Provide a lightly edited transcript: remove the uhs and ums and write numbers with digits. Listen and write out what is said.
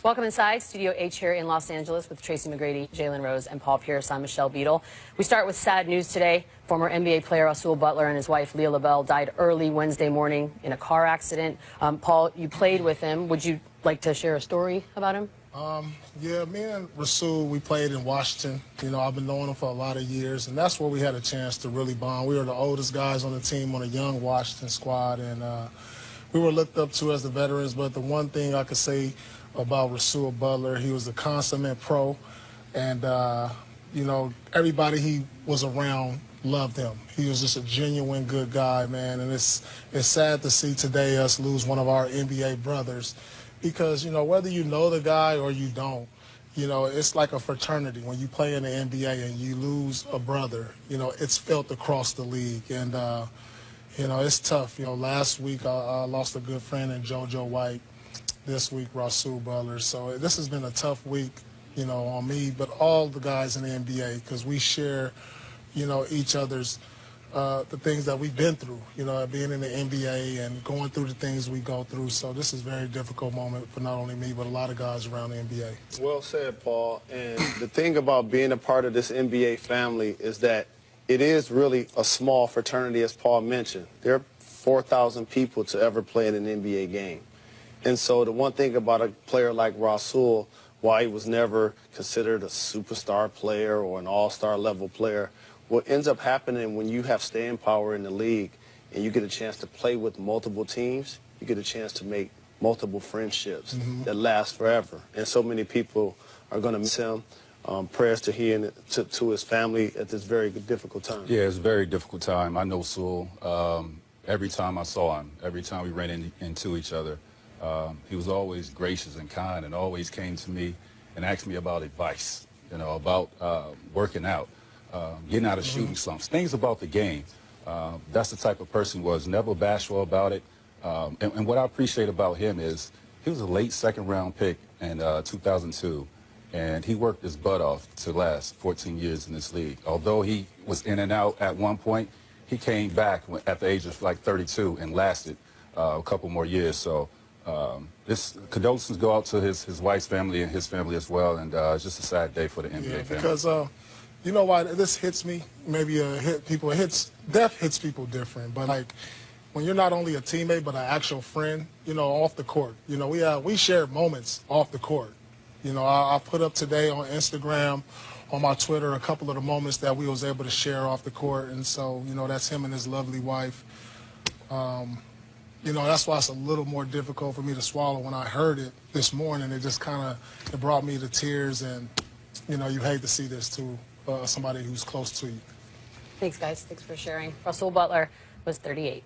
Welcome inside Studio H here in Los Angeles with Tracy McGrady, Jalen Rose, and Paul Pierce. I'm Michelle Beadle. We start with sad news today. Former NBA player Rasual Butler and his wife Leah LaBelle died early Wednesday morning in a car accident. Paul, you played with him. Would you like to share a story about him? Yeah, me and Rasual, we played in Washington. You know, I've been knowing him for a lot of years, and that's where we had a chance to really bond. We were the oldest guys on the team on a young Washington squad, and we were looked up to as the veterans. But the one thing I could say about Rasual Butler, he was a consummate pro, and, you know, everybody he was around loved him. He was just a genuine good guy, man, and it's sad to see today us lose one of our NBA brothers because, you know, whether you know the guy or you don't, you know, it's like a fraternity. When you play in the NBA and you lose a brother, you know, it's felt across the league, and, you know, it's tough. You know, last week I lost a good friend in JoJo White. This week, Rasual Butler. So this has been a tough week, you know, on me, but all the guys in the NBA, because we share, you know, each other's, the things that we've been through, you know, being in the NBA and going through the things we go through. So this is a very difficult moment for not only me, but a lot of guys around the NBA. Well said, Paul. And the thing about being a part of this NBA family is that it is really a small fraternity, as Paul mentioned. There are 4,000 people to ever play in an NBA game. And so the one thing about a player like Rasual, why he was never considered a superstar player or an all-star level player, what ends up happening when you have staying power in the league and you get a chance to play with multiple teams, you get a chance to make multiple friendships that last forever. And so many people are going to miss him. Prayers to he and to his family at this very difficult time. Yeah, it's a very difficult time. I know Sewell. Every time I saw him, every time we ran into each other, he was always gracious and kind and always came to me and asked me about advice, you know, about working out, getting out of shooting slumps, things about the game. That's the type of person he was, never bashful about it. And what I appreciate about him is he was a late second-round pick in 2002, and he worked his butt off to last 14 years in this league. Although he was in and out at one point, he came back at the age of like 32 and lasted a couple more years. So this condolences go out to his wife's family and his family as well, and it's just a sad day for the NBA family. Because you know why this hits me? Maybe death hits people different, but like when you're not only a teammate but an actual friend, you know, off the court. You know, we share moments off the court. You know, I put up today on Instagram, on my Twitter, a couple of the moments that we was able to share off the court, and so, you know, that's him and his lovely wife. You know, that's why it's a little more difficult for me to swallow. When I heard it this morning, it just it brought me to tears, and, you know, you hate to see this to somebody who's close to you. Thanks, guys. Thanks for sharing. Rasual Butler was 38.